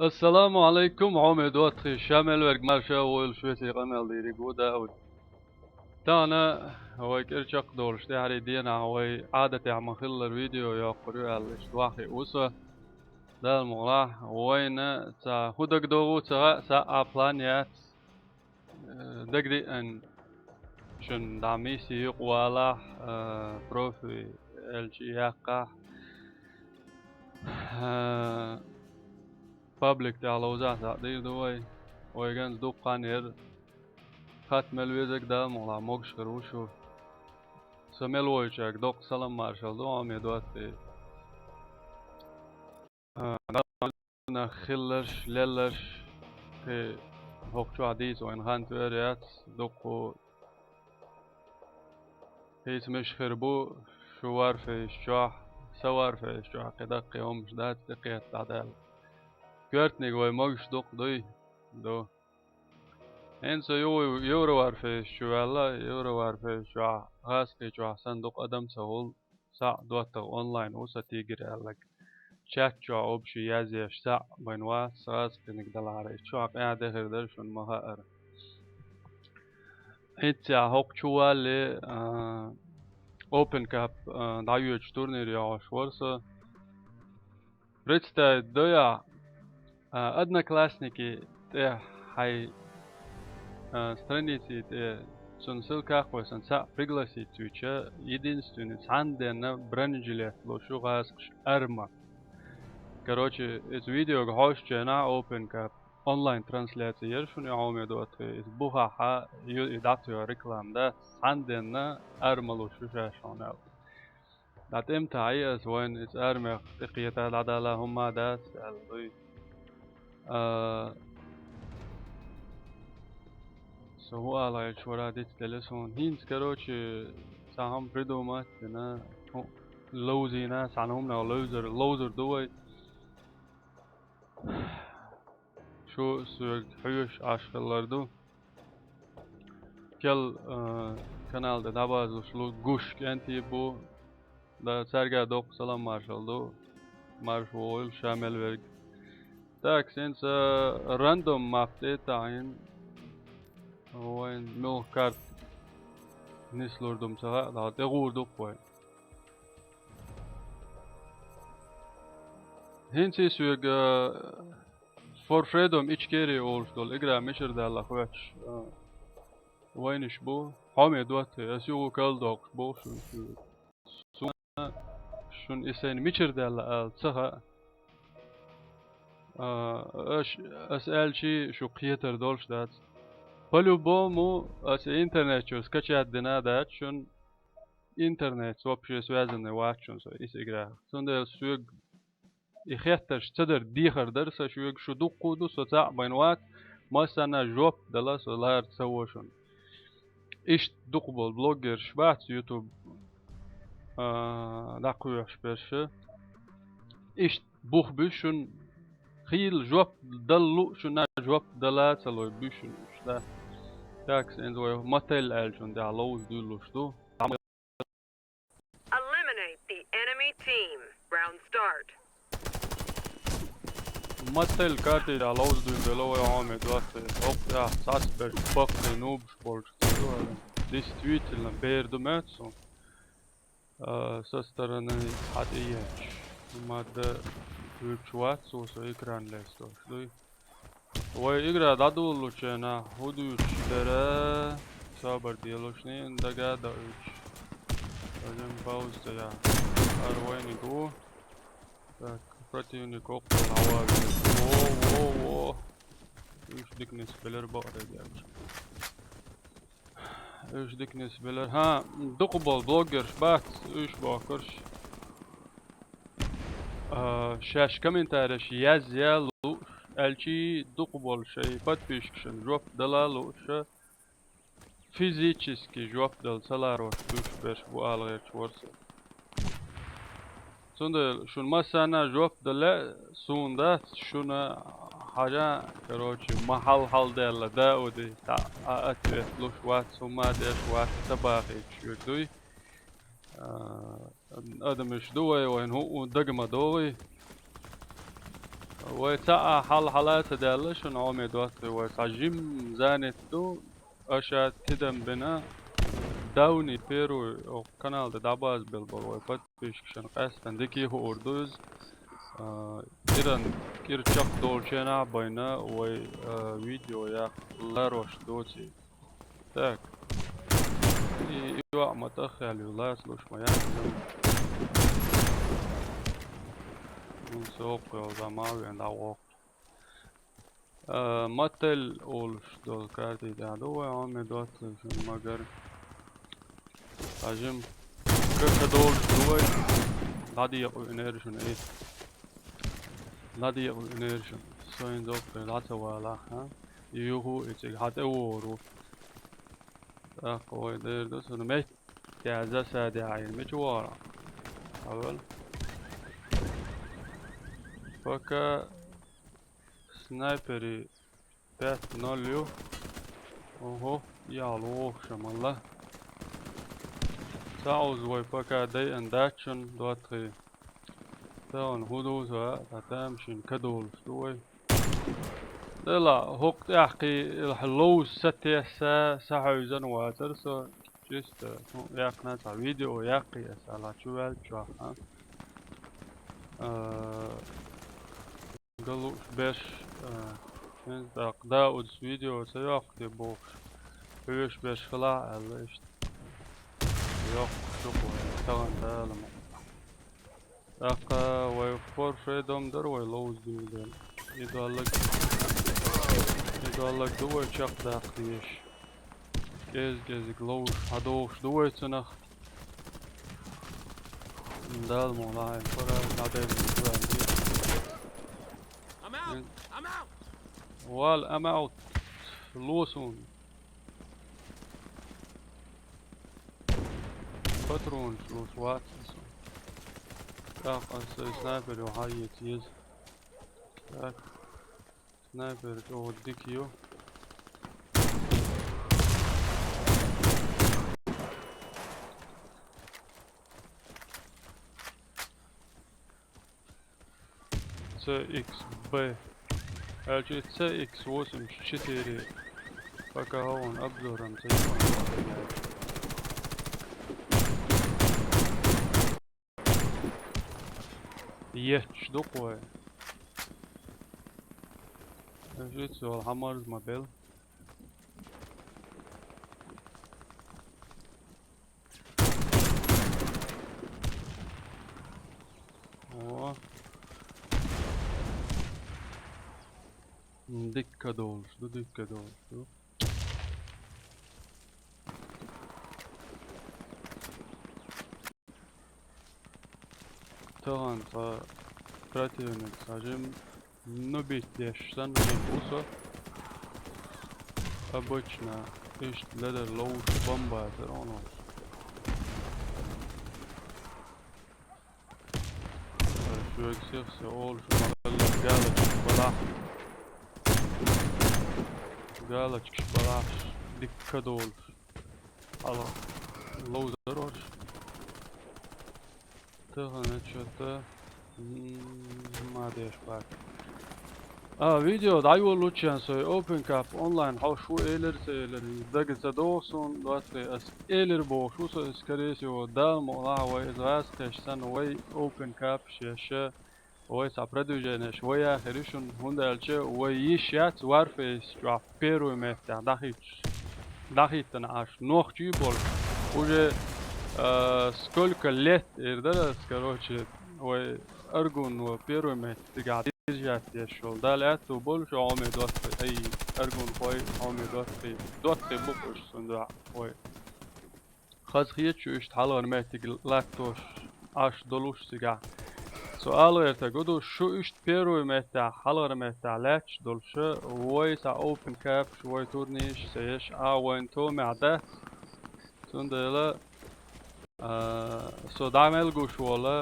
السلام عليكم عمد وطخي شامل ورق مرشا والشويسي قمال ديري قودا تانا هو كرشق دولش تحري دينا هو عادة عم خل الفيديو يقرأ الاشتواخي اوسا دا المغلاح وين تا خودك دوغو تا سا بلانيات دقدي ان شن دعميسي يقوالاح بروفي الجياقة public تعالوزا تعدير دوي ويجنز دو قانير خات ملويزك دا مغلا موكش خروشو سملويشك دوق سلام مارشال دو عمي دواتي خلش للش في هوكشو عديس وين خانت وريات دوقو هيس مش خربو شوار في الشوح سوار في الشوح قدق يوم جداد تقيت تعدال كارتني وي موكش دوق دوي دو انسو يورو وار في شوالا يورو وار في شوا غاسقي شوا صندوق ادم سهول ساع دوات اونلاين وسا تيجري لك شات شوا اوبشي يازيش ساع بينوا غاسقي نقدر على شوا قاعد غير درشون مهائر انت هوك شوا لي اوبن كاب دايوش تورنير يا شورسا ريتستا دويا одноклассники те хай страницы те сон ссылках сон са пригласить туча единственный сандена бранжилет лошу гаск арма короче это видео гошчена open кап онлайн трансляция ершуни аумедот из бухаха юдатю рекламда сандена арма лошу шашонал داتم تعيس وين it's ارمخ تقيت العدالة هم داس الضي سواء على شو راديت تلسون هينس كروتش سهم بريدومات هنا لوزي ناس عنهم نا لوزر دوي شو سوق حيوش عشقلاردو كل kanal da bazı şlu guş kenti bu da serga dok salam marşaldo marşol şamel verg tak since random mapte tayin وين مو كارت نسلوردم سها لا تغوردو كوي هنسي سوق فور فريدوم ايش كيري اولشدول اقرا مشر دالا خوش وينش بو حامي دوت اسيو كالدوك بو شون اسين مشر دالا سها اسال شي شو قيتر دولش دات по-любому интернет чё скачать надо чон интернет вообще связанный вачун со из игра сонда суг и хеттер чедер дихер дерса шуг шудук куду соца байнват масана жоп дала солар савошун иш дукбол блогер швац ютуб дакуяш перше иш бух бишун خيل جوب دلو شنا جوب دلا سلو بيشون شدا تاكس انزو ماتل الجون دا لوز دولوش دو Eliminate the enemy team. Round start. ماتل كارتي دا لوز دولو يا عمي دوات اوك يا ساسبر باك نوب سبورت دي ستويت بير دو ماتسو سسترن حديه ماد Чувак, со экран лесто. Ой, игра дадулучена, худуч дера, сабар диалошни, дагадауч. Пойдем пауза я. Арвайнику. Так, противник около наваги. Во. Üç diknes beler bağır ediyormuş. Üç diknes beler. Ha, dokubol blogger, bak, üç bakır. شاش комментарий yazyalu elçi dokubol şey подписчикшин жоп далалу ша физически жоп дал саларош душ беш bu algır çorsa sonda şun masana жоп dala sonda şuna haja короче mahal halda da odi ta atvet luş wat suma de wat tabahi çürdüy ادم مش دوي وين هو دقمة دوي ويتاع حالات دالشون عمد وقت وتعجم زانت دو أشاد كده بنا داوني بيرو أو كانال داباز بالبول ويفت بيشكشن قاستن ديكي هو أردوز إيران كيرتشاق دولشينا بينا وي فيديو يا لاروش دوتي تاك يوع متأخر ولا يسلوش ما يعني من سوق وزماوي عند عواق متل أولش دول كارتي دادو عمي دوت شن مگر عجم كدول دوي لادي يقو انيرشن ايه لادي يقو انيرشن سوين دوك لاتا والا ها يوهو اتك حتى وورو قوي دير دوس نميت تعزا سادي عين مجوارا اول فكا سنايبري بات نوليو اوهو يالوخ شمالله تعوز ويفكا دي انداتشن دواتري تاون هدوزا تتامشن كدول شوي لا هوك احكي الحلوز ستي ساحوزن واترسو جست يقنا تا فيديو يقي اسالا شوال شو قالوا باش دا ودس فيديو سيوقتي بوش بيش باش خلا الليش يوق شوفوا تغن دالما اقا ويفور فريدوم در ويلوز دول يدوالك دوي شاق داقتيش جيز قلوش هدوش دوي تنخ دالما لاين فرا نادين مدوان I'm out! Well, I'm out. Lawson. Patrons, los Watson. Ach, als sniper jo hayet yes. Tak. Sniper jo dikio. CXB LG CX84 пока он обзором есть такое LG الحمر الموبيل Dikkat oluştu, dikkat oluştu. Tamam, противник, скажем, ну битешься, но не обычно ищет ледер лоуш бомбатер, он şu eksirse ol şu mahalle gala çıkış balaş dikkat ol ala loader var tığını çöte maddeş bak video da yol uçan soy open cup online ha şu eğer dagıza doğsun doatı as eğer boşu so skaresi o dal mola ve izrasteşten ve open cup şeşe وي سابردوجنا شوية خريشون هوندا الشيء ويشيات وارفيس جوا بيرو مفتاح داخل تنعش نوخ جيبول وجه سكولك لت إردر سكروتش وي أرجون وبيرو مفتاح تيجات يشول دالات وبول شو عمي دوت أي أرجون وي عمي دوت بوكش صندوق وي خاص خيط شو إشتحالون مفتاح لاتوش عش دلوش سجع سؤال يرتقدو شو اشت بيرو متاع حلقة متاع لاتش دولشة ويسا اوبن كاب شوي تورنيش سيش وين تو معده تندلا سو دعمل قوش ولا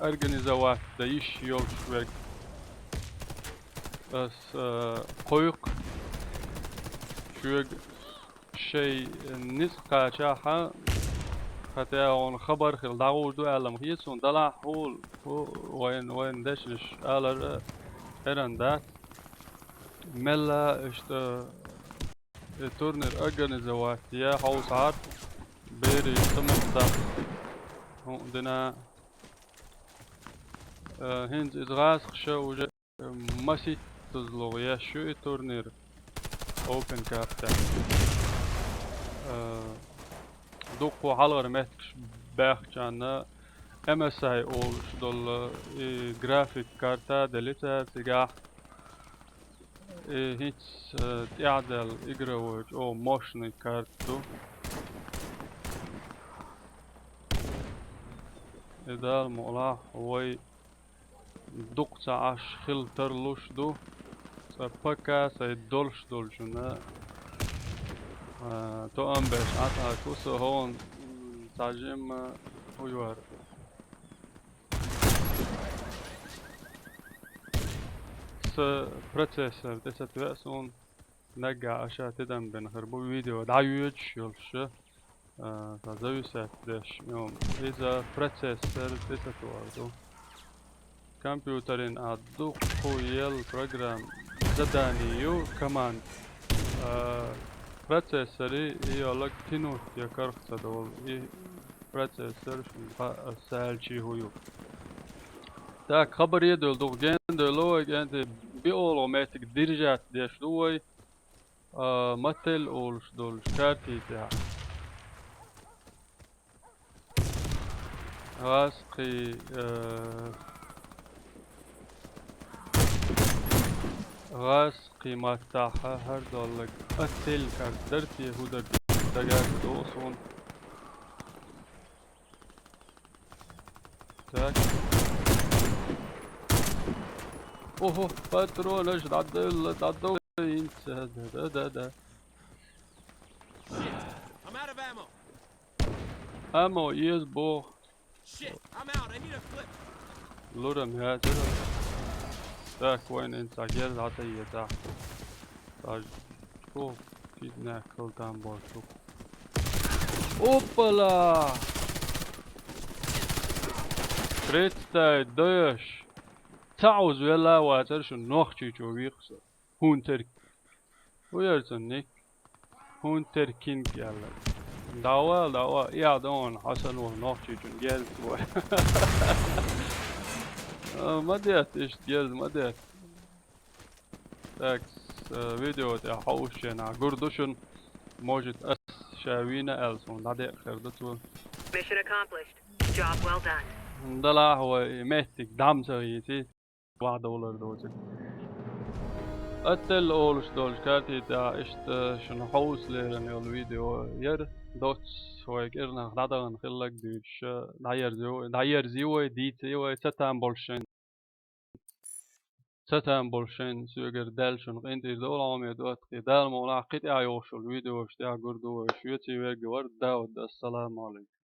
ارجنزوات دايش يول شوي بس قويق شوي شي نسقا شاحة حتى اون خبر خل داود دو علم هيسون دلا هول هو وين دشش على ارندات ملا اشت تورنر organizovat ja hausart beri تمقطع عندنا هنز إزغاز خشو مسيت تزلو يا شو تورنير اوبن كابتا دوقو حلغر مهتكش باخ جانا MSI olmuş dolu grafik karta delita sigah hiç تعدل igravoj o moshni kartu idal molah way dukta ash filter lush do sa paka sa dolsh dolshuna to ambesh ata kuso hon tajim uyar processor dessa tväson نرجع أشياء تدم بنخربو فيديو دعيوج يلش تزوجت دش يوم إذا بروسيسور دسة واردو كمبيوترين أدو خويل برنامج زدانيو كمان بروسيسوري يالك تنوت يكرخ تدول بروسيسور شو سالشي هيو تاك خبر يدل دو جند لو جند بيولوماتيك درجات ديش دوي متل اولش دولش كارتي تاع غاسقي غاسقي ما تاعها هر دولك اتل كارت درتي هودر دقاق دوسون تاك اوه باترونش دعدل انت دا I'm out of ammo. ammo yes bo Shit, I'm out. I need a clip. لورم يا جرا تاك وين انت جيل عطيه تاع تاج شوف فينا كل دام بول شوف اوبلا كريتا دوش تعوز ولا واترش نوخشي جو ويخس هونتر ويرتن نيك هونتر كينج يلا دوا يا دون حسن ونوخشي جو جيل ما ديت ايش جيل ما ديت تاكس فيديو تاع حوشنا قردشن موجود اس شاوينا السون دادي خردتو Mission accomplished. Job well done. دلا هو مهتك دعم سويتي $1 دوزك اتل اولش دولش كارتي تا اشت شنو حوس ليرن الفيديو ير دوتس هو كيرنا غدان خلك ديش داير زيوي ديتي ستان بولشين سوغر دالشن انت دول عمي دوت دال مولا قطع يوشل الفيديو اشتاع قردو شويتي ويرجور داود السلام عليكم